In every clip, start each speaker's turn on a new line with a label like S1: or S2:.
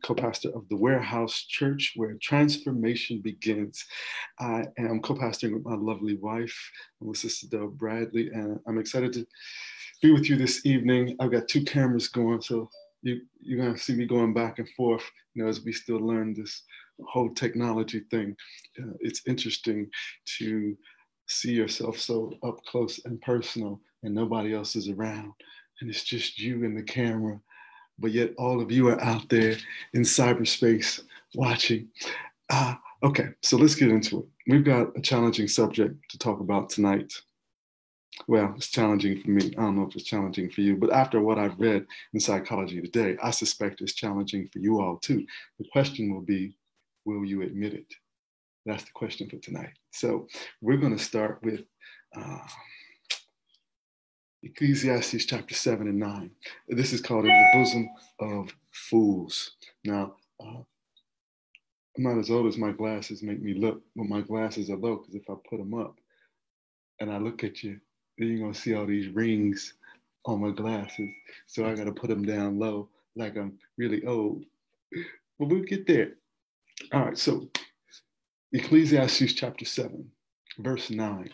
S1: co-pastor of the Warehouse Church, where transformation begins. I am co-pastoring with my lovely wife, my sister Del Bradley, and I'm excited to be with you this evening. I've got two cameras going, so you're going to see me going back and forth, as we still learn this whole technology thing. It's interesting to see yourself so up close and personal, and nobody else is around, and it's just you and the camera. But yet all of you are out there in cyberspace watching. Okay, so let's get into it. We've got a challenging subject to talk about tonight. Well, it's challenging for me. I don't know if it's challenging for you, but after what I've read in Psychology Today, I suspect it's challenging for you all too. The question will be, will you admit it? That's the question for tonight. So we're going to start with Ecclesiastes chapter 7 and 9. This is called In the Bosom of Fools. Now, I'm not as old as my glasses make me look, but my glasses are low, because if I put them up and I look at you, then you're going to see all these rings on my glasses. So I got to put them down low like I'm really old. But we'll get there. All right, so Ecclesiastes chapter 7, verse 9.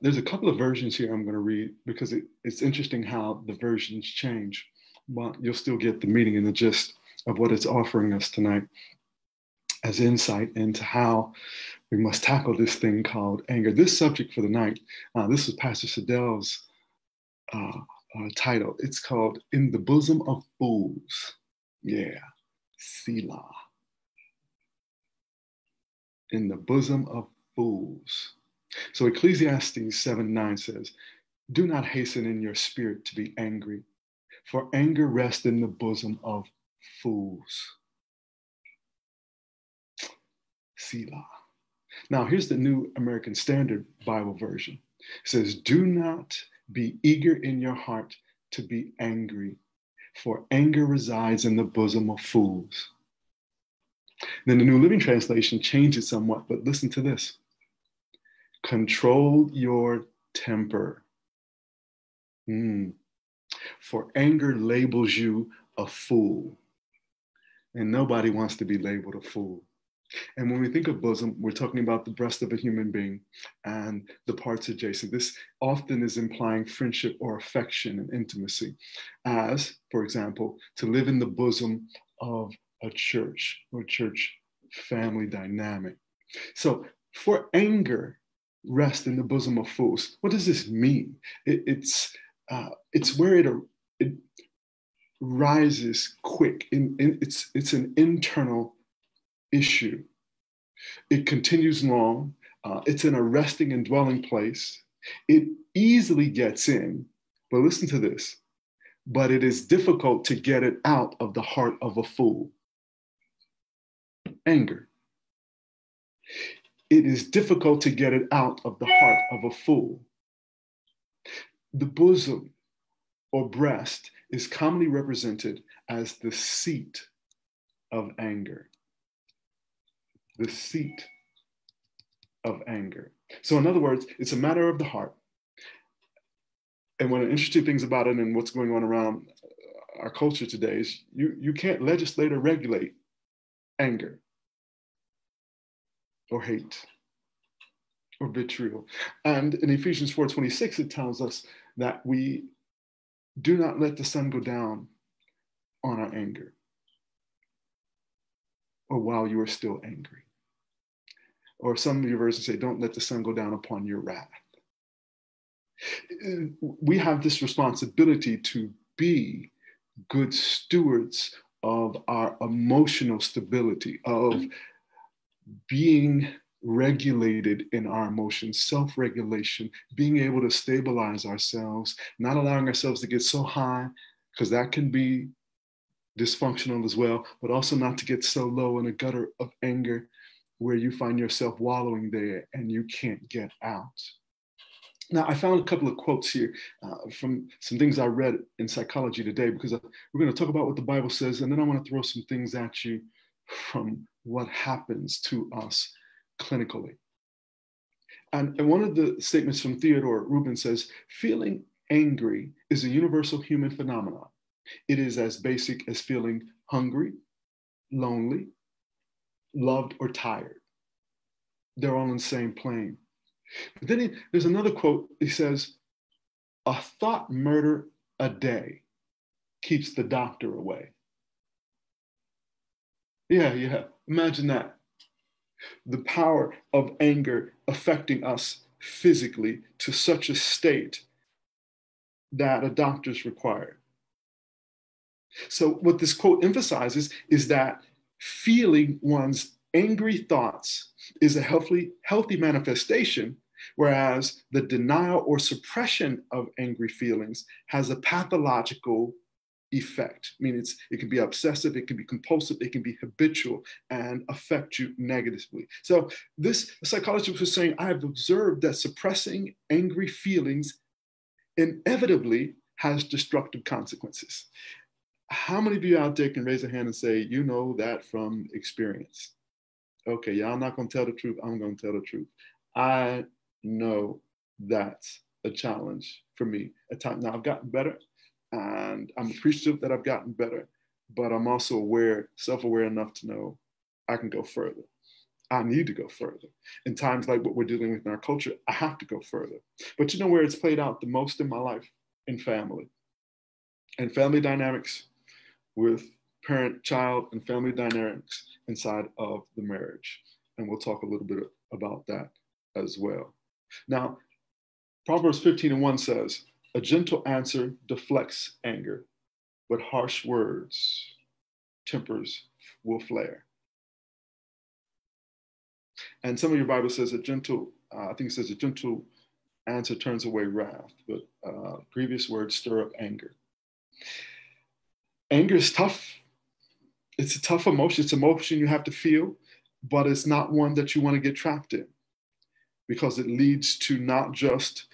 S1: There's a couple of versions here I'm going to read, because it's interesting how the versions change, but you'll still get the meaning and the gist of what it's offering us tonight as insight into how we must tackle this thing called anger. This subject for the night, this is Pastor Siddell's title. It's called In the Bosom of Fools. Yeah, Selah. In the bosom of fools. So Ecclesiastes 7:9 says, do not hasten in your spirit to be angry, for anger rests in the bosom of fools. Selah. Now here's the New American Standard Bible version. It says, do not be eager in your heart to be angry, for anger resides in the bosom of fools. Then the New Living Translation changed it somewhat, but listen to this. Control your temper. For anger labels you a fool. And nobody wants to be labeled a fool. And when we think of bosom, we're talking about the breast of a human being and the parts adjacent. This often is implying friendship or affection and intimacy, as, for example, to live in the bosom of a church or church family dynamic. So for anger, rest in the bosom of fools. What does this mean? It's where it rises quick. It's an internal issue. It continues long. It's in a resting and dwelling place. It easily gets in, but listen to this, but it is difficult to get it out of the heart of a fool. Anger. It is difficult to get it out of the heart of a fool. The bosom or breast is commonly represented as the seat of anger. The seat of anger. So in other words, it's a matter of the heart. And one of the interesting things about it and what's going on around our culture today is you can't legislate or regulate anger or hate or vitriol. And in Ephesians 4:26, it tells us that we do not let the sun go down on our anger or while you are still angry. Or some of your versions say, don't let the sun go down upon your wrath. We have this responsibility to be good stewards of our emotional stability, of being regulated in our emotions, self-regulation, being able to stabilize ourselves, not allowing ourselves to get so high, because that can be dysfunctional as well, but also not to get so low in a gutter of anger where you find yourself wallowing there and you can't get out. Now, I found a couple of quotes here from some things I read in Psychology Today, because we're going to talk about what the Bible says, and then I want to throw some things at you from what happens to us clinically. And one of the statements from Theodore Rubin says, feeling angry is a universal human phenomenon. It is as basic as feeling hungry, lonely, loved, or tired. They're all on the same plane. But then there's another quote. He says, a thought murder a day keeps the doctor away. Yeah. Imagine that. The power of anger affecting us physically to such a state that a doctor's required. So what this quote emphasizes is that feeling one's angry thoughts is a healthy manifestation, whereas the denial or suppression of angry feelings has a pathological effect. I mean, it can be obsessive, it can be compulsive, it can be habitual and affect you negatively. So this psychologist was saying, I have observed that suppressing angry feelings inevitably has destructive consequences. How many of you out there can raise a hand and say, you know that from experience? Okay, y'all not gonna tell the truth, I'm gonna tell the truth. I know that's a challenge for me at times. Now I've gotten better, and I'm appreciative that I've gotten better, but I'm also self-aware enough to know I can go further. I need to go further. In times like what we're dealing with in our culture, I have to go further. But you know where it's played out the most in my life? In family. And family dynamics with parent, child, and family dynamics inside of the marriage. And we'll talk a little bit about that as well. Now, Proverbs 15:1 says, a gentle answer deflects anger, but harsh words, tempers will flare. And some of your Bible says I think it says a gentle answer turns away wrath, but previous words stir up anger. Anger is tough. It's a tough emotion. It's an emotion you have to feel, but it's not one that you want to get trapped in, because it leads to not just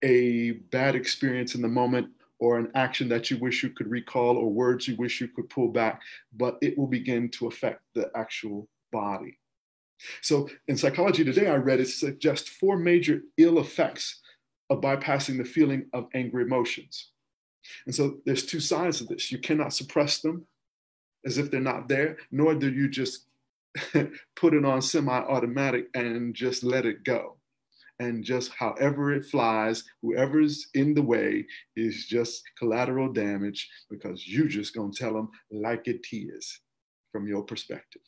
S1: a bad experience in the moment or an action that you wish you could recall or words you wish you could pull back, but it will begin to affect the actual body. So in Psychology Today, I read it suggests 4 major ill effects of bypassing the feeling of angry emotions. And so there's 2 sides of this. You cannot suppress them as if they're not there, nor do you just put it on semi-automatic and just let it go. And just however it flies, whoever's in the way is just collateral damage, because you just gonna tell them like it is from your perspective.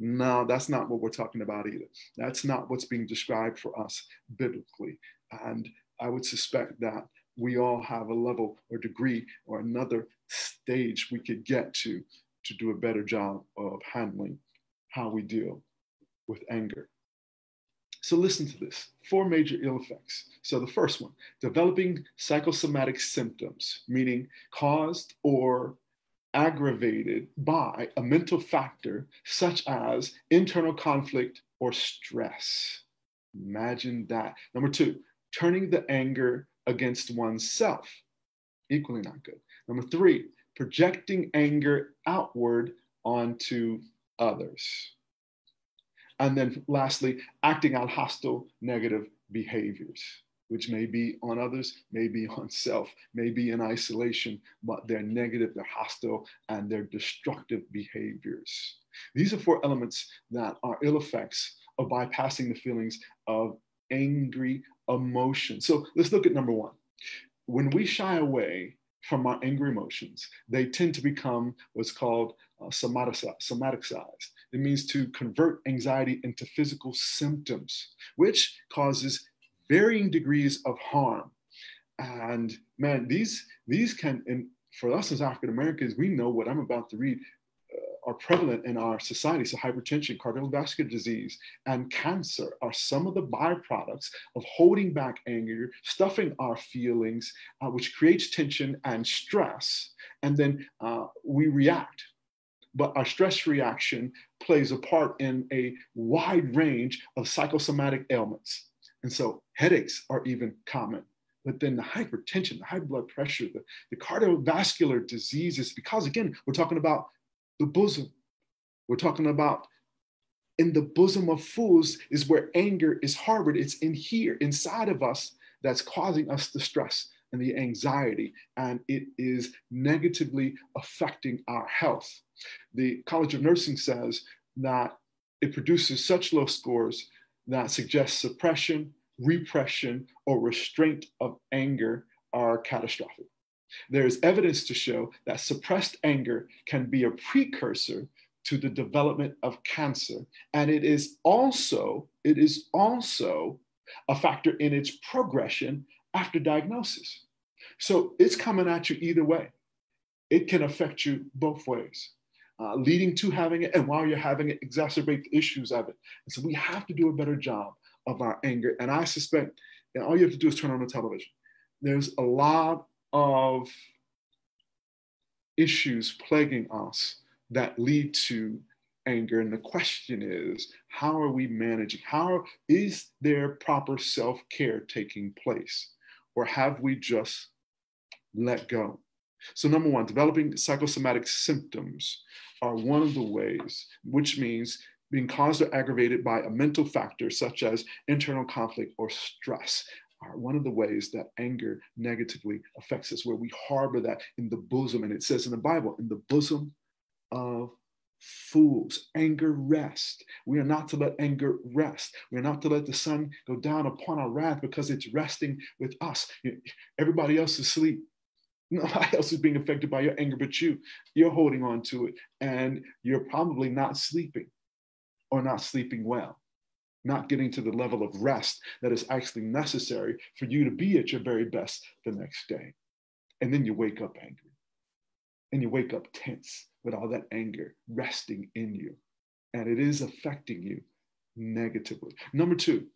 S1: No, that's not what we're talking about either. That's not what's being described for us biblically. And I would suspect that we all have a level or degree or another stage we could get to do a better job of handling how we deal with anger. So listen to this, 4 major ill effects. So the first one, developing psychosomatic symptoms, meaning caused or aggravated by a mental factor such as internal conflict or stress. Imagine that. Number 2, turning the anger against oneself. Equally not good. Number 3, projecting anger outward onto others. And then lastly, acting out hostile, negative behaviors, which may be on others, may be on self, may be in isolation, but they're negative, they're hostile, and they're destructive behaviors. These are 4 elements that are ill effects of bypassing the feelings of angry emotion. So let's look at number 1. When we shy away from our angry emotions, they tend to become what's called somaticized. It means to convert anxiety into physical symptoms, which causes varying degrees of harm. And man, these can, and for us as African Americans, we know what I'm about to read are prevalent in our society. So hypertension, cardiovascular disease, and cancer are some of the byproducts of holding back anger, stuffing our feelings, which creates tension and stress. And then we react. But our stress reaction plays a part in a wide range of psychosomatic ailments. And so headaches are even common. But then the hypertension, the high blood pressure, the cardiovascular diseases, because again, we're talking about the bosom. We're talking about in the bosom of fools is where anger is harbored. It's in here, inside of us, that's causing us the stress and the anxiety, and it is negatively affecting our health. The College of Nursing says that it produces such low scores that suggest suppression, repression, or restraint of anger are catastrophic. There is evidence to show that suppressed anger can be a precursor to the development of cancer. And it is also a factor in its progression after diagnosis. So it's coming at you either way. It can affect you both ways, leading to having it, and while you're having it, exacerbate the issues of it. And so we have to do a better job of our anger. And I suspect that all you have to do is turn on the television. There's a lot of issues plaguing us that lead to anger. And the question is, how are we managing? How is there proper self-care taking place? Or have we just let go? So number one, developing psychosomatic symptoms are one of the ways, which means being caused or aggravated by a mental factor such as internal conflict or stress, are one of the ways that anger negatively affects us, where we harbor that in the bosom. And it says in the Bible, in the bosom of fools, anger rests. We are not to let anger rest. We are not to let the sun go down upon our wrath because it's resting with us. Everybody else is asleep. Nobody else is being affected by your anger but you. You're holding on to it, and you're probably not sleeping or not sleeping well, not getting to the level of rest that is actually necessary for you to be at your very best the next day. And then you wake up angry, and you wake up tense with all that anger resting in you, and it is affecting you negatively. Number two,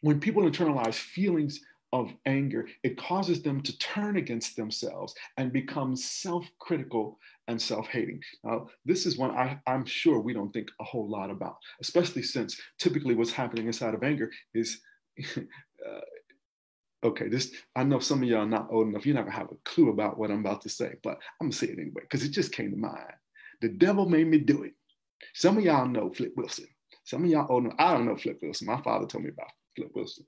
S1: when people internalize feelings of anger, it causes them to turn against themselves and become self-critical and self-hating. Now, this is one I'm sure we don't think a whole lot about, especially since typically what's happening inside of anger is, okay, I know some of y'all are not old enough, you're not gonna have a clue about what I'm about to say, but I'm gonna say it anyway, because it just came to mind. The devil made me do it. Some of y'all know Flip Wilson. Some of y'all old enough, I don't know Flip Wilson. My father told me about Flip Wilson.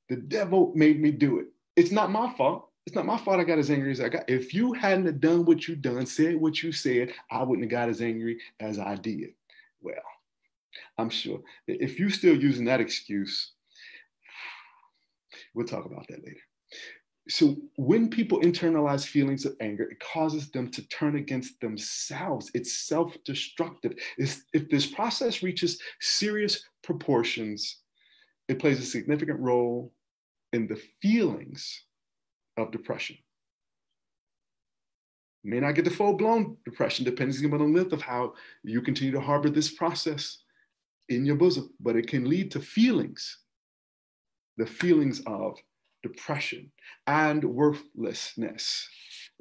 S1: The devil made me do it. It's not my fault. It's not my fault I got as angry as I got. If you hadn't have done what you done, said what you said, I wouldn't have got as angry as I did. Well, I'm sure if you're still using that excuse, we'll talk about that later. So when people internalize feelings of anger, it causes them to turn against themselves. It's self-destructive. If this process reaches serious proportions, it plays a significant role in the feelings of depression. You may not get the full-blown depression, depending on the length of how you continue to harbor this process in your bosom, but it can lead to feelings, the feelings of depression and worthlessness.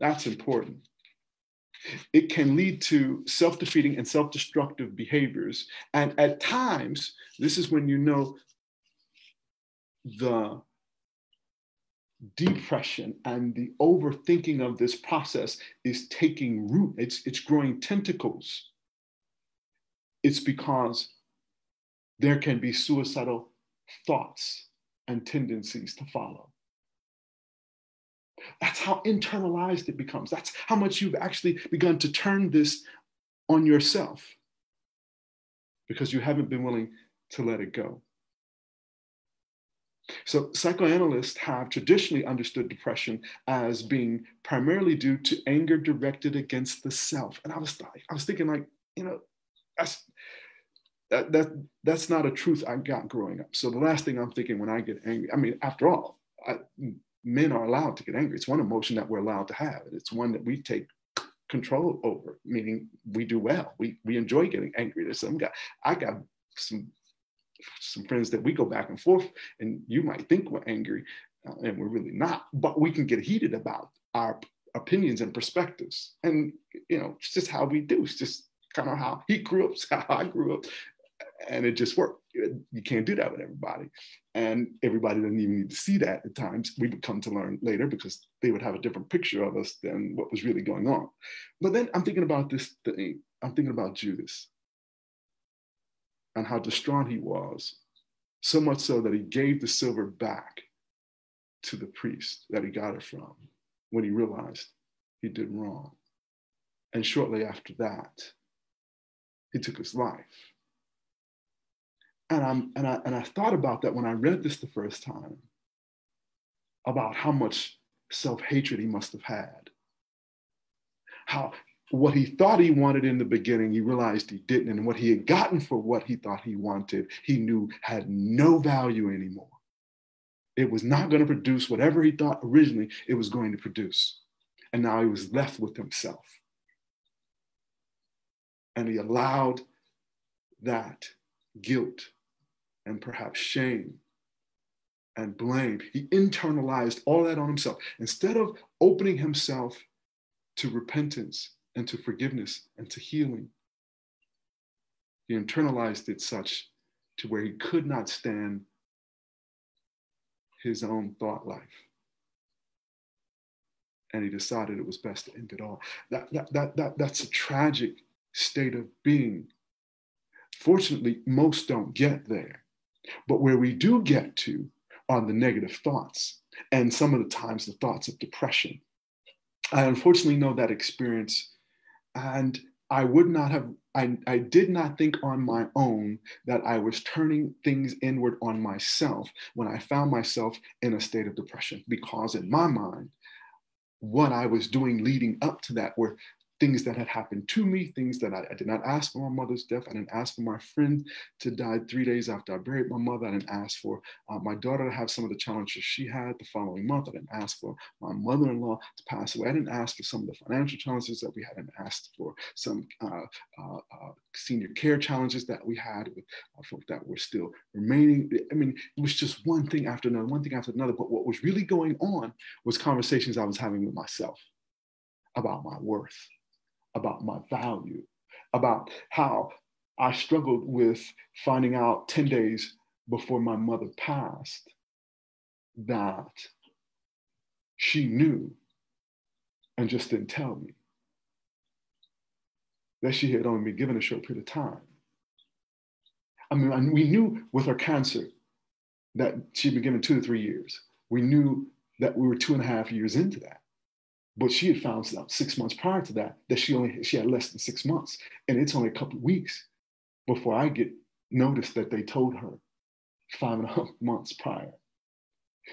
S1: That's important. It can lead to self-defeating and self-destructive behaviors. And at times, this is when you know the depression and the overthinking of this process is taking root. It's growing tentacles. It's because there can be suicidal thoughts and tendencies to follow. That's how internalized it becomes. That's how much you've actually begun to turn this on yourself because you haven't been willing to let it go. So psychoanalysts have traditionally understood depression as being primarily due to anger directed against the self. And I was thinking, like, that's not a truth I got growing up. So the last thing I'm thinking when I get angry, I mean, after all, men are allowed to get angry. It's one emotion that we're allowed to have. And it's one that we take control over, meaning we do well. We enjoy getting angry. There's some guy, I got some friends that we go back and forth, and you might think we're angry, and we're really not, but we can get heated about our opinions and perspectives. And, it's just how we do. It's just kind of how he grew up, it's how I grew up, and it just worked. You can't do that with everybody. And everybody doesn't even need to see that at times. We would come to learn later because they would have a different picture of us than what was really going on. But then I'm thinking about this thing. I'm thinking about Judas and how distraught he was, so much so that he gave the silver back to the priest that he got it from when he realized he did wrong. And shortly after that, he took his life. And I thought about that when I read this the first time, about how much self-hatred he must have had. How what he thought he wanted in the beginning, he realized he didn't. And what he had gotten for what he thought he wanted, he knew had no value anymore. It was not going to produce whatever he thought originally it was going to produce. And now he was left with himself. And he allowed that guilt and perhaps shame and blame. He internalized all that on himself. Instead of opening himself to repentance and to forgiveness and to healing, he internalized it such to where he could not stand his own thought life. And he decided it was best to end it all. That's a tragic state of being. Fortunately, most don't get there. But where we do get to are the negative thoughts, and some of the times the thoughts of depression. I unfortunately know that experience, and I did not think on my own that I was turning things inward on myself when I found myself in a state of depression, because in my mind, what I was doing leading up to that were things that had happened to me, things that I did not ask for. My mother's death. I didn't ask for my friend to die 3 days after I buried my mother. I didn't ask for my daughter to have some of the challenges she had the following month. I didn't ask for my mother-in-law to pass away. I didn't ask for some of the financial challenges that we had. I didn't ask for some senior care challenges that we had with folk that were still remaining. I mean, it was just one thing after another, one thing after another. But what was really going on was conversations I was having with myself about my worth, about my value, about how I struggled with finding out 10 days before my mother passed that she knew and just didn't tell me, that she had only been given a short period of time. I mean, we knew with her cancer that she'd been given 2 to 3 years. We knew that we were 2.5 years into that. But she had found out 6 months prior to that she had less than 6 months. And it's only a couple of weeks before I get noticed that they told her 5.5 months prior.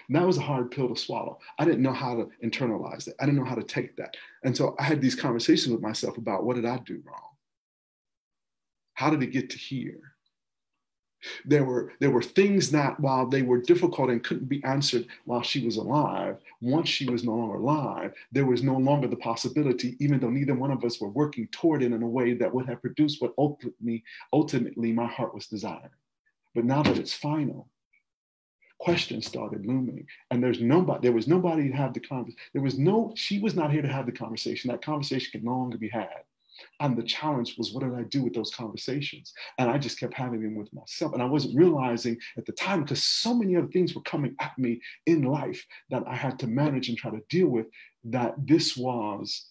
S1: And that was a hard pill to swallow. I didn't know how to internalize it. I didn't know how to take that. And so I had these conversations with myself about, what did I do wrong? How did it get to here? There were things that, while they were difficult and couldn't be answered while she was alive, once she was no longer alive, there was no longer the possibility, even though neither one of us were working toward it in a way that would have produced what ultimately my heart was desiring. But now that it's final, questions started looming, and there was nobody to have the conversation. She was not here to have the conversation. That conversation could no longer be had. And the challenge was, what did I do with those conversations? And I just kept having them with myself. And I wasn't realizing at the time, because so many other things were coming at me in life that I had to manage and try to deal with, that this was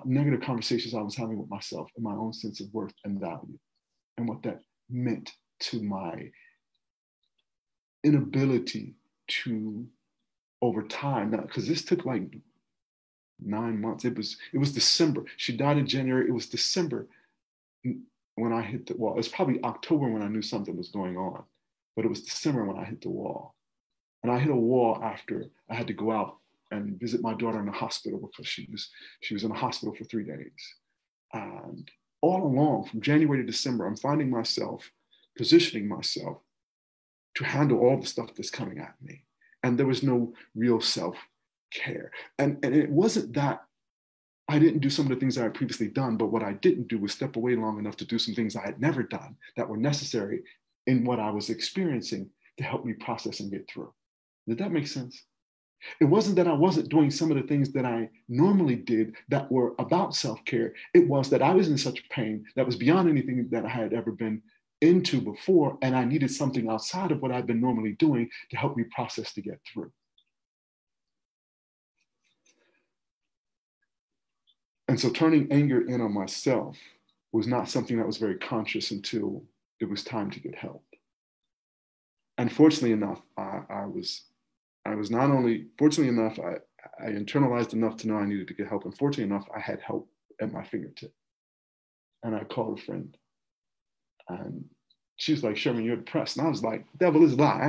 S1: negative conversations I was having with myself and my own sense of worth and value, and what that meant to my inability to, over time, because this took like 9 months. It was December. She died in January. It was December when I hit the wall. It was probably October when I knew something was going on, but it was December when I hit the wall. And I hit a wall after I had to go out and visit my daughter in the hospital, because she was in the hospital for 3 days. And all along, from January to December, I'm finding myself positioning myself to handle all the stuff that's coming at me. And there was no real self-care. And it wasn't that I didn't do some of the things I had previously done, but what I didn't do was step away long enough to do some things I had never done that were necessary in what I was experiencing to help me process and get through. Did that make sense? It wasn't that I wasn't doing some of the things that I normally did that were about self-care. It was that I was in such pain that was beyond anything that I had ever been into before, and I needed something outside of what I've been normally doing to help me process to get through. And so turning anger in on myself was not something that was very conscious until it was time to get help. And fortunately enough, I was I was not only, fortunately enough, I internalized enough to know I needed to get help. And fortunately enough, I had help at my fingertip. And I called a friend. And she was like, Sherman, you're depressed. And I was like, devil is a lie.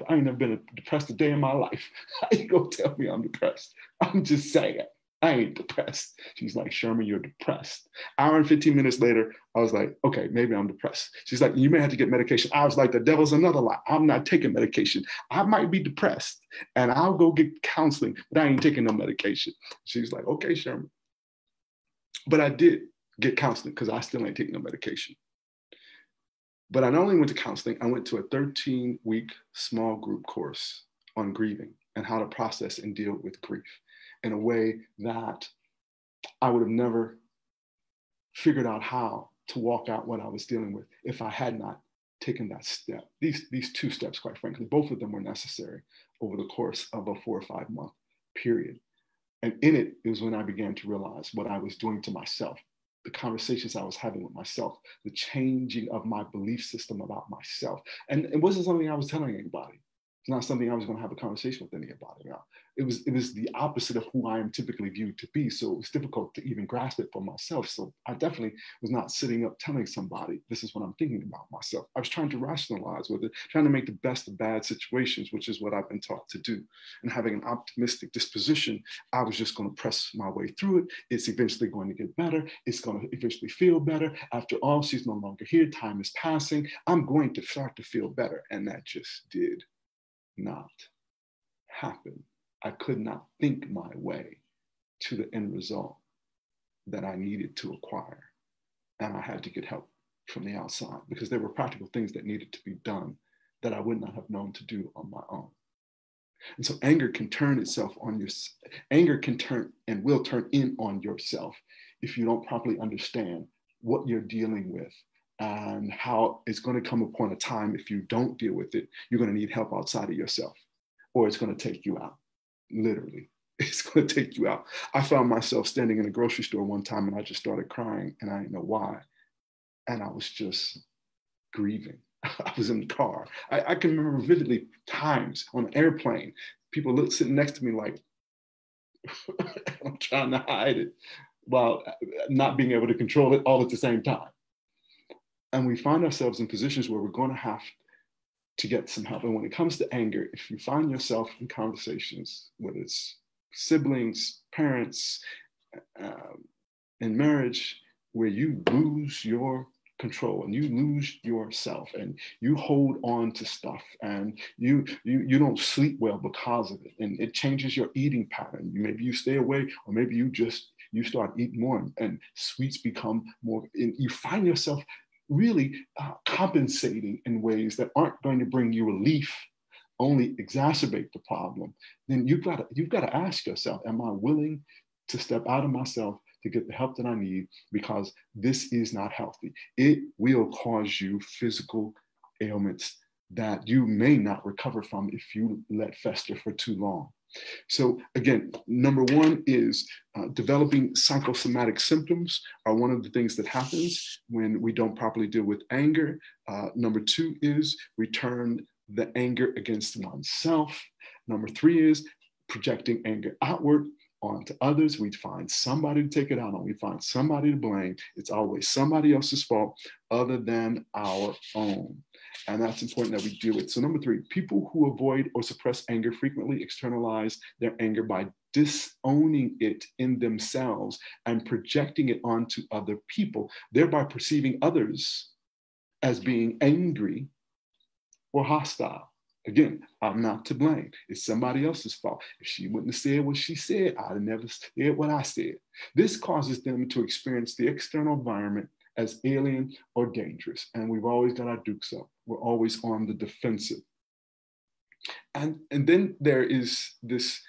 S1: I ain't never been depressed a day in my life. How you gonna tell me I'm depressed? I'm just saying, I ain't depressed. She's like, Sherman, you're depressed. Hour and 15 minutes later, I was like, okay, maybe I'm depressed. She's like, you may have to get medication. I was like, the devil's another lie. I'm not taking medication. I might be depressed and I'll go get counseling, but I ain't taking no medication. She's like, okay, Sherman. But I did get counseling because I still ain't taking no medication. But I not only went to counseling, I went to a 13-week small group course on grieving and how to process and deal with grief in a way that I would have never figured out how to walk out what I was dealing with if I had not taken that step. These two steps, quite frankly, both of them were necessary over the course of a 4 or 5 month period. And in it was when I began to realize what I was doing to myself, the conversations I was having with myself, the changing of my belief system about myself. And it wasn't something I was telling anybody. It's not something I was going to have a conversation with anybody about. It was the opposite of who I am typically viewed to be. So it was difficult to even grasp it for myself. So I definitely was not sitting up telling somebody, this is what I'm thinking about myself. I was trying to rationalize with it, trying to make the best of bad situations, which is what I've been taught to do. And having an optimistic disposition, I was just going to press my way through it. It's eventually going to get better. It's going to eventually feel better. After all, she's no longer here. Time is passing. I'm going to start to feel better. And that just did not happen. I could not think my way to the end result that I needed to acquire. And I had to get help from the outside because there were practical things that needed to be done that I would not have known to do on my own. And so anger can turn itself on your, anger can turn and will turn in on yourself if you don't properly understand what you're dealing with and how it's going to come upon a time if you don't deal with it, you're going to need help outside of yourself, or it's going to take you out. Literally, it's going to take you out. I found myself standing in a grocery store one time and I just started crying and I didn't know why. And I was just grieving. I was in the car. I can remember vividly times on an airplane, people sitting next to me like, I'm trying to hide it while not being able to control it all at the same time. And we find ourselves in positions where we're going to have to get some help. And when it comes to anger, if you find yourself in conversations, whether it's siblings, parents, in marriage, where you lose your control and you lose yourself and you hold on to stuff and you don't sleep well because of it, and it changes your eating pattern. Maybe you stay away, or maybe you start eating more and sweets become more, and you find yourself really compensating in ways that aren't going to bring you relief, only exacerbate the problem. Then you've got to ask yourself, am I willing to step out of myself to get the help that I need? Because this is not healthy. It will cause you physical ailments that you may not recover from if you let fester for too long. So again, number one is developing psychosomatic symptoms are one of the things that happens when we don't properly deal with anger. Number two is return the anger against oneself. Number three is projecting anger outward onto others. We find somebody to take it out on. We find somebody to blame. It's always somebody else's fault other than our own. And that's important that we deal with. So number three, people who avoid or suppress anger frequently externalize their anger by disowning it in themselves and projecting it onto other people, thereby perceiving others as being angry or hostile. Again, I'm not to blame. It's somebody else's fault. If she wouldn't have said what she said, I'd have never said what I said. This causes them to experience the external environment as alien or dangerous. And we've always got our dukes up. We're always on the defensive. And then there is this,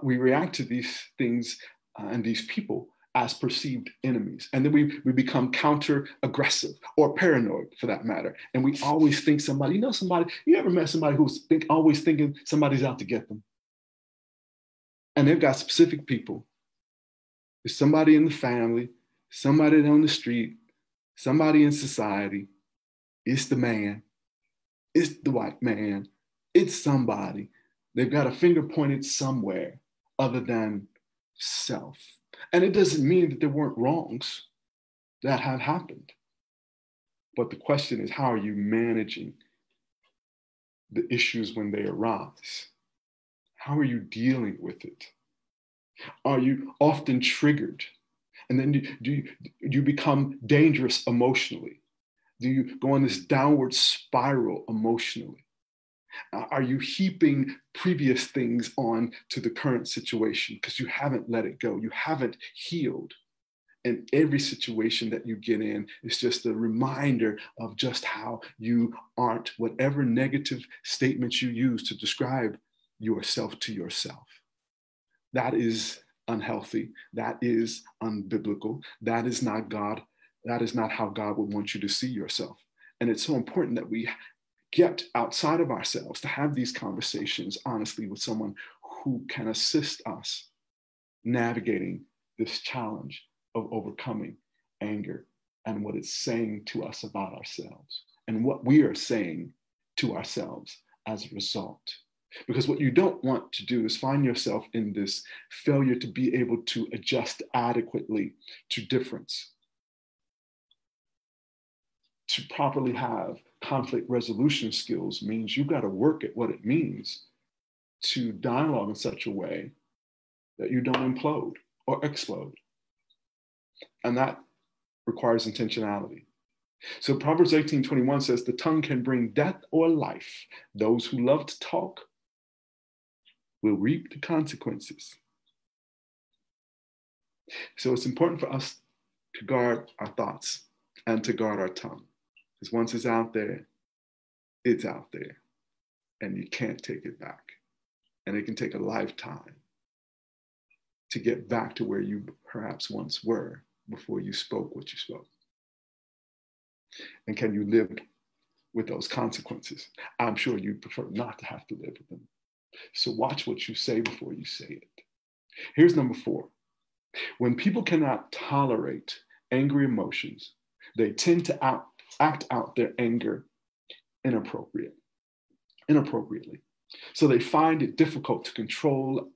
S1: we react to these things and these people as perceived enemies. And then we become counter-aggressive or paranoid for that matter. And we always think somebody, you ever met somebody who's always thinking somebody's out to get them? And they've got specific people. There's somebody in the family, somebody on the street, somebody in society. It's the man, it's the white man, it's somebody They've got a finger pointed somewhere other than self. And it doesn't mean that there weren't wrongs that have happened. But the question is, how are you managing the issues when they arise? How are you dealing with it? Are you often triggered? And then do you become dangerous emotionally? Do you go on this downward spiral emotionally? Are you heaping previous things on to the current situation because you haven't let it go? You haven't healed. And every situation that you get in is just a reminder of just how you aren't, whatever negative statements you use to describe yourself to yourself. That is unhealthy. That is unbiblical. That is not God. That is not how God would want you to see yourself. And it's so important that we get outside of ourselves to have these conversations honestly with someone who can assist us navigating this challenge of overcoming anger and what it's saying to us about ourselves and what we are saying to ourselves as a result. Because what you don't want to do is find yourself in this failure to be able to adjust adequately to difference. To properly have conflict resolution skills means you've got to work at what it means to dialogue in such a way that you don't implode or explode. And that requires intentionality. So Proverbs 18:21 says, the tongue can bring death or life. Those who love to talk will reap the consequences. So it's important for us to guard our thoughts and to guard our tongue. Because once it's out there, and you can't take it back. And it can take a lifetime to get back to where you perhaps once were before you spoke what you spoke. And can you live with those consequences? I'm sure you prefer not to have to live with them. So watch what you say before you say it. Here's number 4. When people cannot tolerate angry emotions, they tend to act out their anger inappropriately. So they find it difficult to control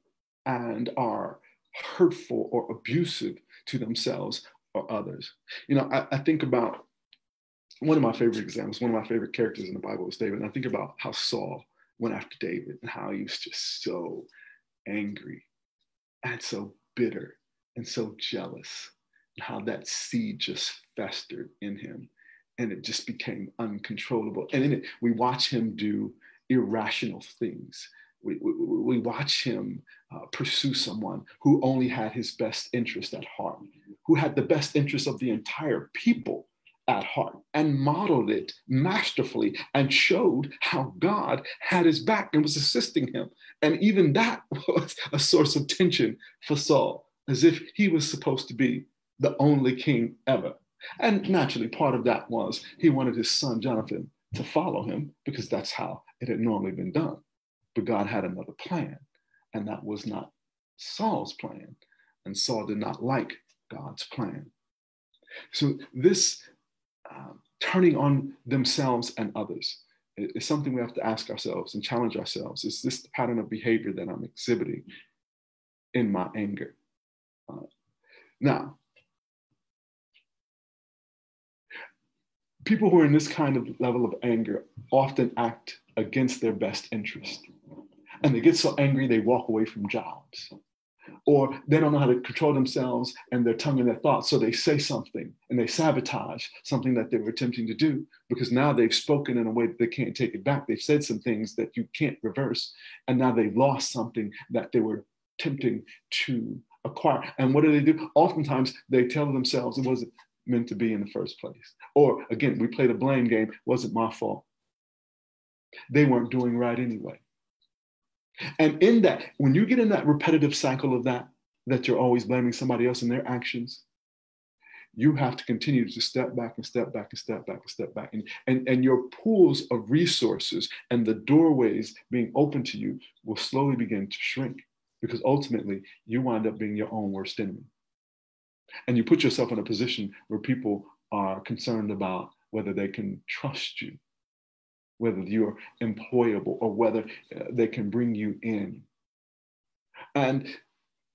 S1: and are hurtful or abusive to themselves or others. You know, I think about one of my favorite examples, one of my favorite characters in the Bible is David. And I think about how Saul went after David and how he was just so angry and so bitter and so jealous, and how that seed just festered in him and it just became uncontrollable. And in it, we watch him do irrational things. We watch him pursue someone who only had his best interest at heart, who had the best interest of the entire people at heart, and modeled it masterfully and showed how God had his back and was assisting him. And even that was a source of tension for Saul, as if he was supposed to be the only king ever. And naturally, part of that was he wanted his son Jonathan to follow him because that's how it had normally been done. But God had another plan, and that was not Saul's plan. And Saul did not like God's plan. So this turning on themselves and others is something we have to ask ourselves and challenge ourselves. Is this the pattern of behavior that I'm exhibiting in my anger? Now, people who are in this kind of level of anger often act against their best interest. And they get so angry, they walk away from jobs. Or they don't know how to control themselves and their tongue and their thoughts. So they say something and they sabotage something that they were attempting to do because now they've spoken in a way that they can't take it back. They've said some things that you can't reverse. And now they've lost something that they were attempting to acquire. And what do? Oftentimes they tell themselves it wasn't meant to be in the first place. Or again, we play the blame game. Wasn't my fault. They weren't doing right anyway. And in that, when you get in that repetitive cycle of that you're always blaming somebody else and their actions, you have to continue to step back and step back and step back and step back. And your pools of resources and the doorways being open to you will slowly begin to shrink because ultimately you wind up being your own worst enemy. And you put yourself in a position where people are concerned about whether they can trust you. whether you're employable or whether they can bring you in. And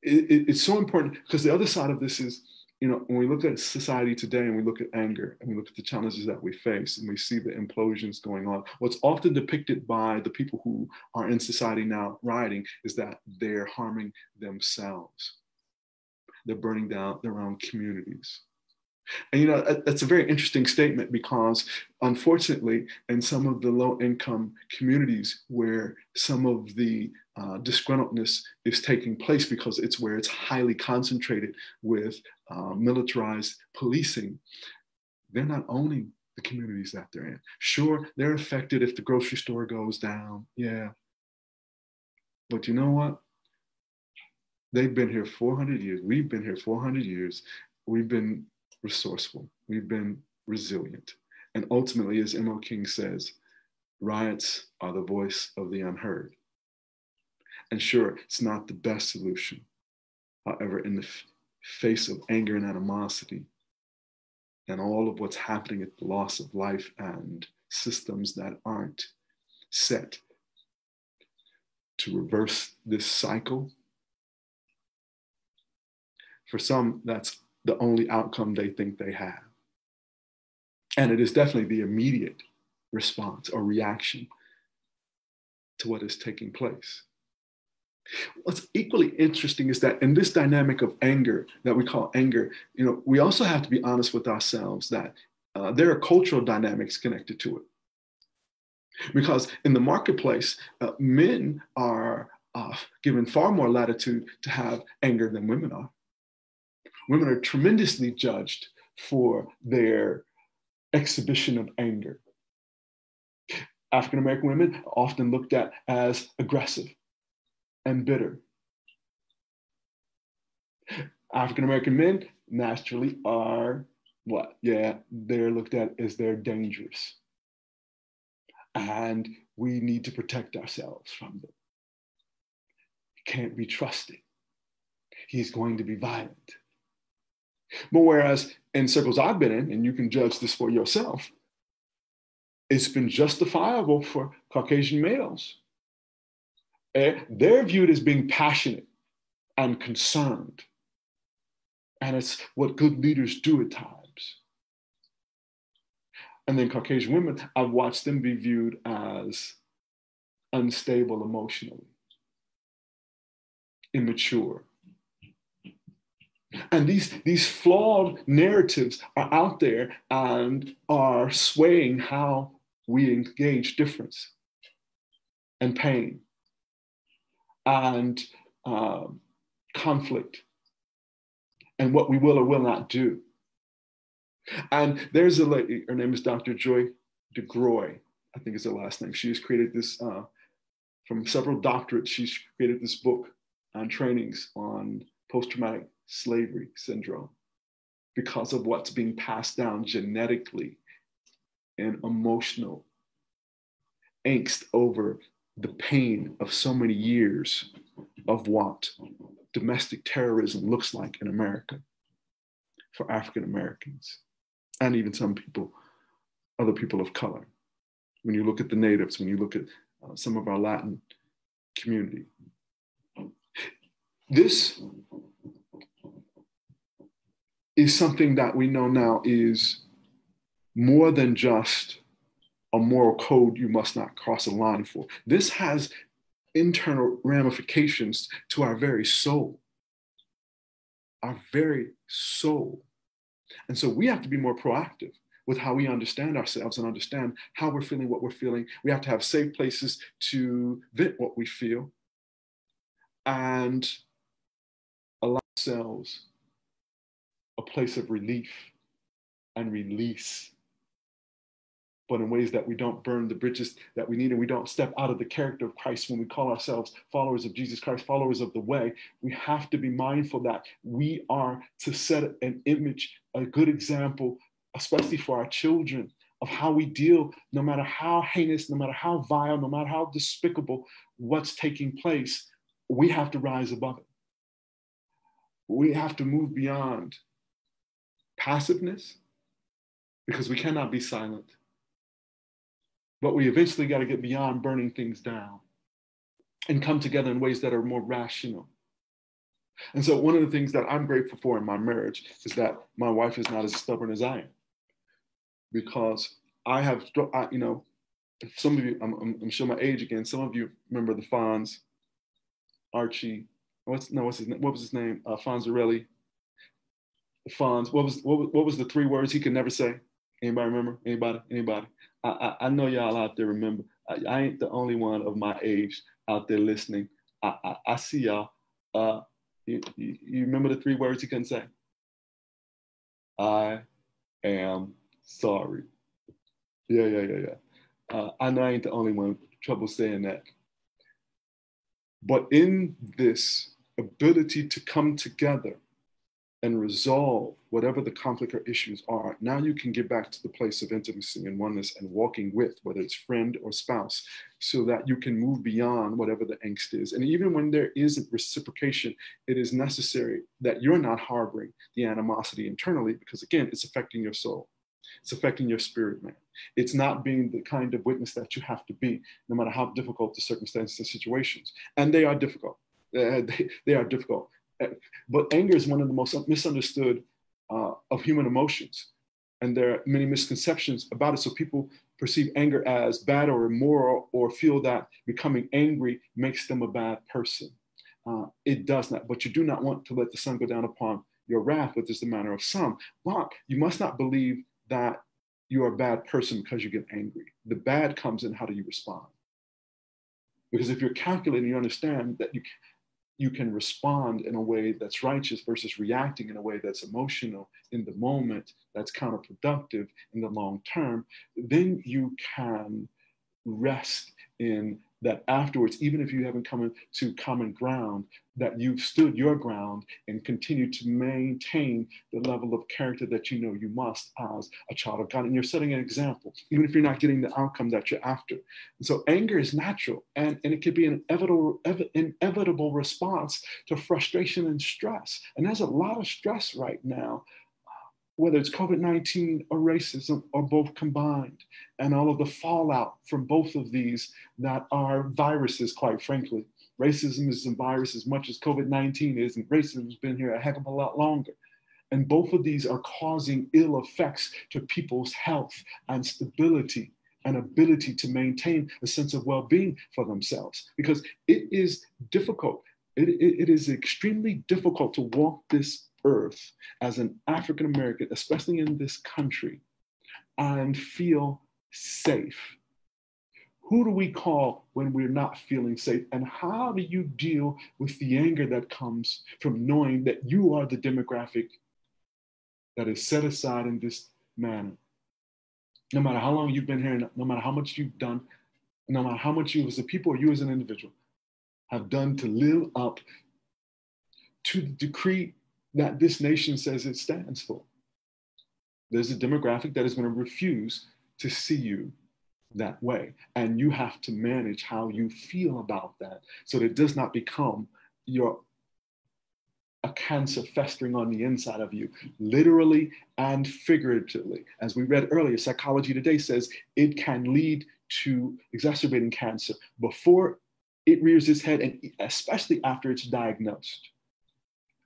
S1: it's so important because the other side of this is, when we look at society today and we look at anger and we look at the challenges that we face and we see the implosions going on, what's often depicted by the people who are in society now rioting is that they're harming themselves. They're burning down their own communities. And that's a very interesting statement because unfortunately, in some of the low-income communities where some of the disgruntledness is taking place because it's where it's highly concentrated with militarized policing, they're not owning the communities that they're in. Sure, they're affected if the grocery store goes down, yeah. But you know what? They've been here 400 years. We've been here 400 years. We've been resourceful. We've been resilient. And ultimately, as M.O. King says, riots are the voice of the unheard. And sure, it's not the best solution. However, in the face of anger and animosity and all of what's happening at the loss of life and systems that aren't set to reverse this cycle, for some, that's the only outcome they think they have. And it is definitely the immediate response or reaction to what is taking place. What's equally interesting is that in this dynamic of anger that we call anger, we also have to be honest with ourselves that there are cultural dynamics connected to it. Because in the marketplace, men are given far more latitude to have anger than women are. Women are tremendously judged for their exhibition of anger. African-American women are often looked at as aggressive and bitter. African-American men naturally are what? Yeah, they're looked at as they're dangerous. And we need to protect ourselves from them. He can't be trusted. He's going to be violent. But whereas in circles I've been in, and you can judge this for yourself, it's been justifiable for Caucasian males. They're viewed as being passionate and concerned. And it's what good leaders do at times. And then Caucasian women, I've watched them be viewed as unstable emotionally, immature. And these flawed narratives are out there and are swaying how we engage difference and pain and conflict and what we will or will not do. And there's a lady, her name is Dr. Joy Degruy, I think is her last name. She has created this, from several doctorates, she's created this book on trainings on post-traumatic slavery syndrome because of what's being passed down genetically and emotional angst over the pain of so many years of what domestic terrorism looks like in America for African Americans and even some people, other people of color. When you look at the natives, when you look at some of our Latin community, this is something that we know now is more than just a moral code you must not cross a line for. This has internal ramifications to our very soul. Our very soul. And so we have to be more proactive with how we understand ourselves and understand how we're feeling what we're feeling. We have to have safe places to vent what we feel and allow ourselves a place of relief and release, but in ways that we don't burn the bridges that we need, and we don't step out of the character of Christ when we call ourselves followers of Jesus Christ, followers of the way. We have to be mindful that we are to set an image, a good example, especially for our children, of how we deal, no matter how heinous, no matter how vile, no matter how despicable what's taking place. We have to rise above it. We have to move beyond passiveness, because we cannot be silent. But we eventually got to get beyond burning things down and come together in ways that are more rational. And so one of the things that I'm grateful for in my marriage is that my wife is not as stubborn as I am, because I have, some of you, I'm showing my age again. Some of you remember the Fonz, Archie, what's his name? What was his name? Fonzarelli. Fonz. What was the 3 words he could never say? Anybody remember? Anybody? I know y'all out there remember. I ain't the only one of my age out there listening. I see y'all. You remember the 3 words he couldn't say? I am sorry. Yeah. I know I ain't the only one with trouble saying that. But in this ability to come together and resolve whatever the conflict or issues are, now you can get back to the place of intimacy and oneness and walking with, whether it's friend or spouse, so that you can move beyond whatever the angst is. And even when there isn't reciprocation, it is necessary that you're not harboring the animosity internally, because again, it's affecting your soul. It's affecting your spirit, man. It's not being the kind of witness that you have to be, no matter how difficult the circumstances and situations. And they are difficult. They are difficult. But anger is one of the most misunderstood of human emotions. And there are many misconceptions about it. So people perceive anger as bad or immoral, or feel that becoming angry makes them a bad person. It does not. But you do not want to let the sun go down upon your wrath, which is the manner of some. But you must not believe that you are a bad person because you get angry. The bad comes in how do you respond. Because if you're calculating, you understand that you can respond in a way that's righteous versus reacting in a way that's emotional in the moment, that's counterproductive in the long term, then you can rest in that afterwards, even if you haven't come to common ground, that you've stood your ground and continue to maintain the level of character that you know you must as a child of God. And you're setting an example, even if you're not getting the outcome that you're after. And so anger is natural, and it could be an inevitable response to frustration and stress. And there's a lot of stress right now, whether it's COVID-19 or racism or both combined, and all of the fallout from both of these that are viruses, quite frankly. Racism is a virus as much as COVID-19 is, and racism has been here a heck of a lot longer. And both of these are causing ill effects to people's health and stability and ability to maintain a sense of well-being for themselves, because it is difficult. It is extremely difficult to walk this earth as an African American, especially in this country, and feel safe. Who do we call when we're not feeling safe? And how do you deal with the anger that comes from knowing that you are the demographic that is set aside in this manner? No matter how long you've been here, no matter how much you've done, no matter how much you as a people or you as an individual have done to live up to the decree that this nation says it stands for. There's a demographic that is going to refuse to see you that way. And you have to manage how you feel about that so that it does not become a cancer festering on the inside of you, literally and figuratively. As we read earlier, Psychology Today says it can lead to exacerbating cancer before it rears its head, and especially after it's diagnosed.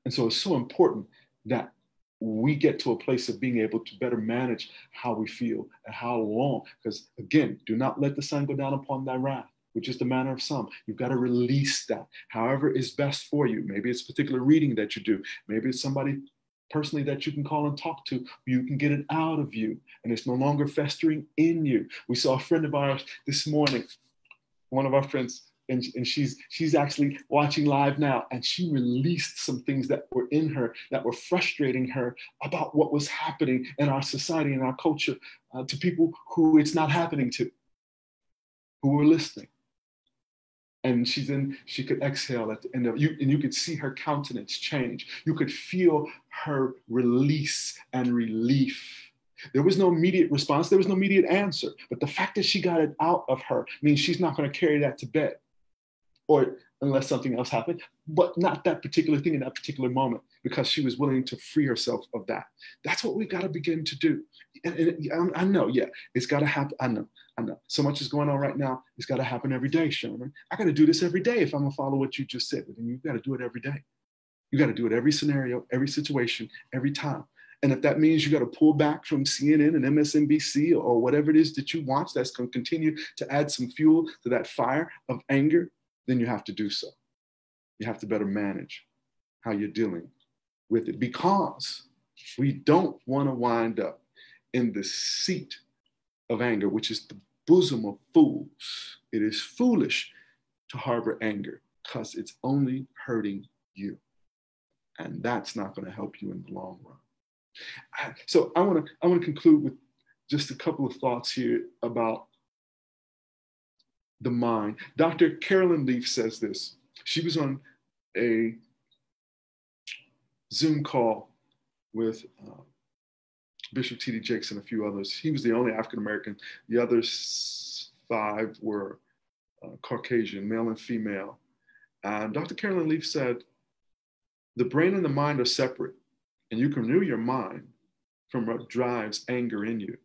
S1: And so it's so important that we get to a place of being able to better manage how we feel and how long. Because again, do not let the sun go down upon thy wrath, which is the manner of some. You've got to release that, however is best for you. Maybe it's a particular reading that you do. Maybe it's somebody personally that you can call and talk to. You can get it out of you, and it's no longer festering in you. We saw a friend of ours this morning, one of our friends, and she's actually watching live now, and she released some things that were in her that were frustrating her about what was happening in our society and our culture to people who it's not happening to, who were listening. And she could exhale at the end of it, and you could see her countenance change. You could feel her release and relief. There was no immediate response. There was no immediate answer. But the fact that she got it out of her means she's not going to carry that to bed. Or unless something else happened, but not that particular thing in that particular moment, because she was willing to free herself of that. That's what we've got to begin to do. And I know, yeah, it's got to happen. I know. So much is going on right now. It's got to happen every day, Sherman. I got to do this every day if I'm going to follow what you just said. And you've got to do it every day. You got to do it every scenario, every situation, every time. And if that means you got to pull back from CNN and MSNBC or whatever it is that you watch that's going to continue to add some fuel to that fire of anger, then you have to do so. You have to better manage how you're dealing with it, because we don't want to wind up in the seat of anger, which is the bosom of fools. It is foolish to harbor anger because it's only hurting you. And that's not going to help you in the long run. So I want to conclude with just a couple of thoughts here about the mind. Dr. Carolyn Leaf says this. She was on a Zoom call with Bishop T.D. Jakes and a few others. He was the only African-American. The other 5 were Caucasian, male and female. And Dr. Carolyn Leaf said, the brain and the mind are separate, and you can renew your mind from what drives anger in you.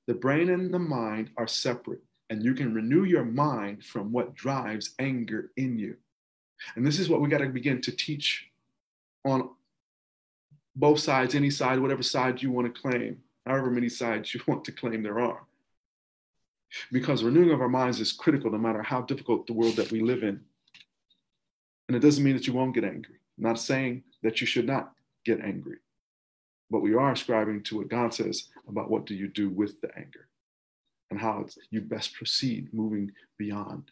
S1: The brain and the mind are separate, and you can renew your mind from what drives anger in you. And this is what we got to begin to teach on both sides, any side, whatever side you want to claim, however many sides you want to claim there are. Because renewing of our minds is critical no matter how difficult the world that we live in. And it doesn't mean that you won't get angry. I'm not saying that you should not get angry, but we are ascribing to what God says about what do you do with the anger and how you best proceed moving beyond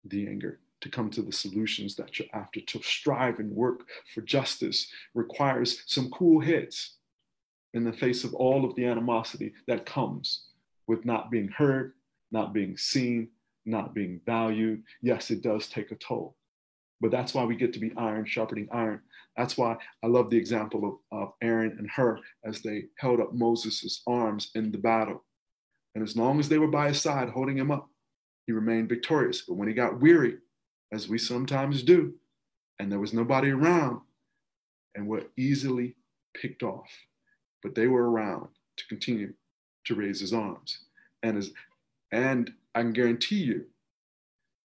S1: the anger to come to the solutions that you're after. To strive and work for justice requires some cool heads in the face of all of the animosity that comes with not being heard, not being seen, not being valued. Yes, it does take a toll. But that's why we get to be iron sharpening iron. That's why I love the example of Aaron and Hur as they held up Moses' arms in the battle. And as long as they were by his side holding him up, he remained victorious. But when he got weary, as we sometimes do, and there was nobody around, and were easily picked off, but they were around to continue to raise his arms. And I can guarantee you,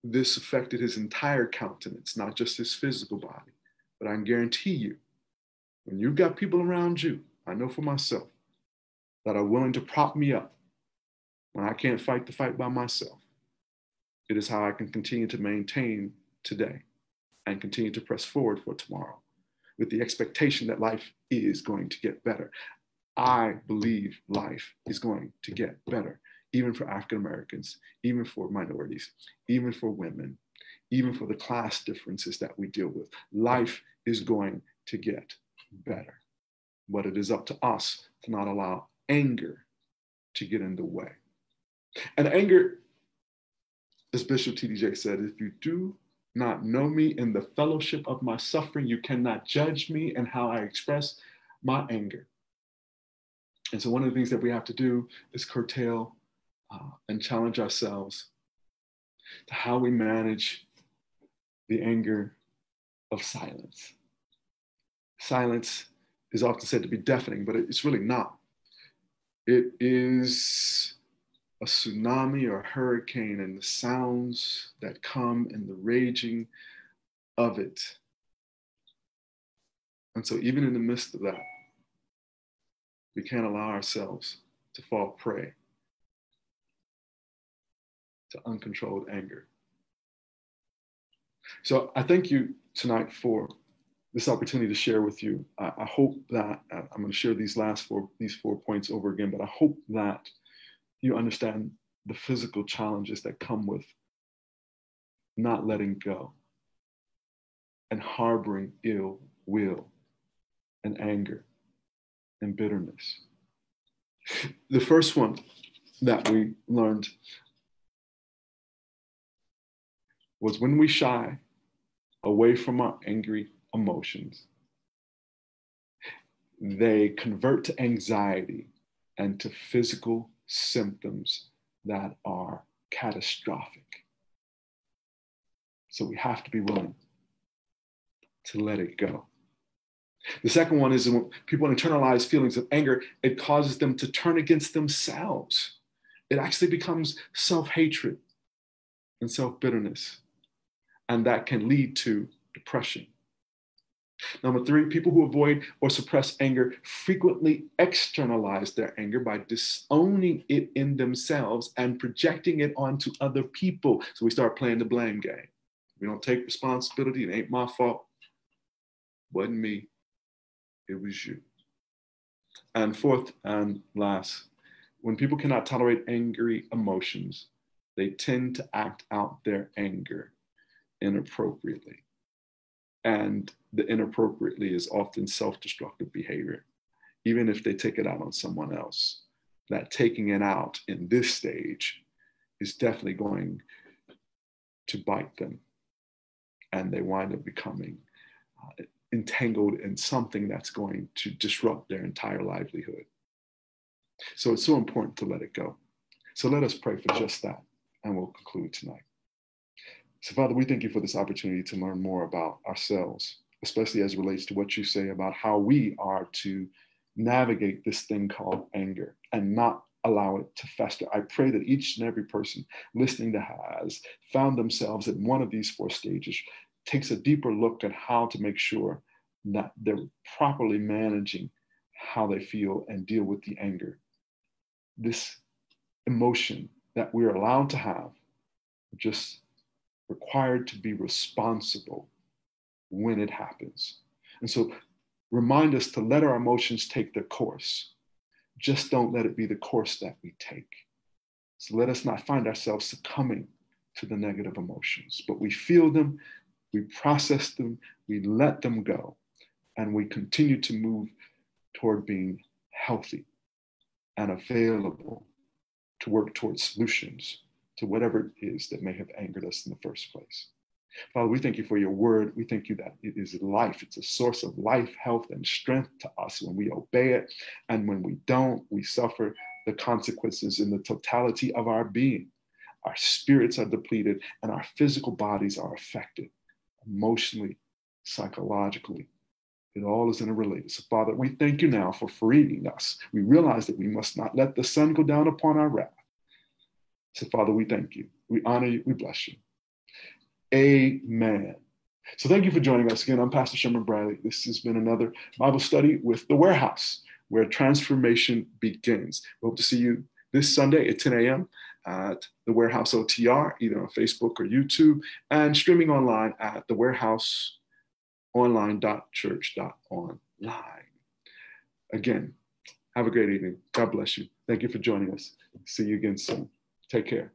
S1: this affected his entire countenance, not just his physical body. But I can guarantee you, when you've got people around you, I know for myself, that are willing to prop me up when I can't fight the fight by myself, it is how I can continue to maintain today and continue to press forward for tomorrow with the expectation that life is going to get better. I believe life is going to get better, even for African Americans, even for minorities, even for women, even for the class differences that we deal with. Life is going to get better. But it is up to us to not allow anger to get in the way. And anger, as Bishop T.D. Jakes said, if you do not know me in the fellowship of my suffering, you cannot judge me and how I express my anger. And so one of the things that we have to do is curtail and challenge ourselves to how we manage the anger of silence. Silence is often said to be deafening, but it's really not. It is a tsunami or a hurricane, and the sounds that come and the raging of it. And so even in the midst of that, we can't allow ourselves to fall prey to uncontrolled anger. So I thank you tonight for this opportunity to share with you. I hope that I'm going to share these four points over again, but I hope that you understand the physical challenges that come with not letting go and harboring ill will and anger and bitterness. The first one that we learned was when we shy away from our angry emotions, they convert to anxiety and to physical symptoms that are catastrophic. So we have to be willing to let it go. The second one is when people internalize feelings of anger, it causes them to turn against themselves. It actually becomes self-hatred and self-bitterness, and that can lead to depression. Number three, people who avoid or suppress anger frequently externalize their anger by disowning it in themselves and projecting it onto other people. So we start playing the blame game. We don't take responsibility. It ain't my fault. Wasn't me. It was you. And fourth and last, when people cannot tolerate angry emotions, they tend to act out their anger inappropriately. And the inappropriately is often self-destructive behavior, even if they take it out on someone else. That taking it out in this stage is definitely going to bite them. And they wind up becoming entangled in something that's going to disrupt their entire livelihood. So it's so important to let it go. So let us pray for just that, and we'll conclude tonight. So Father, we thank you for this opportunity to learn more about ourselves, especially as it relates to what you say about how we are to navigate this thing called anger and not allow it to fester. I pray that each and every person listening to has found themselves in one of these four stages takes a deeper look at how to make sure that they're properly managing how they feel and deal with the anger. This emotion that we're allowed to have, just required to be responsible when it happens. And so remind us to let our emotions take their course. Just don't let it be the course that we take. So let us not find ourselves succumbing to the negative emotions, but we feel them, we process them, we let them go, and we continue to move toward being healthy and available to work towards solutions to whatever it is that may have angered us in the first place. Father, we thank you for your word. We thank you that it is life. It's a source of life, health, and strength to us when we obey it. And when we don't, we suffer the consequences in the totality of our being. Our spirits are depleted and our physical bodies are affected emotionally, psychologically. It all is interrelated. So Father, we thank you now for freeing us. We realize that we must not let the sun go down upon our wrath. So Father, we thank you. We honor you. We bless you. Amen. So thank you for joining us again. I'm Pastor Sherman Bradley. This has been another Bible study with The Warehouse, where transformation begins. We hope to see you this Sunday at 10 a.m. at The Warehouse OTR, either on Facebook or YouTube, and streaming online at thewarehouseonline.church.online. Again, have a great evening. God bless you. Thank you for joining us. See you again soon. Take care.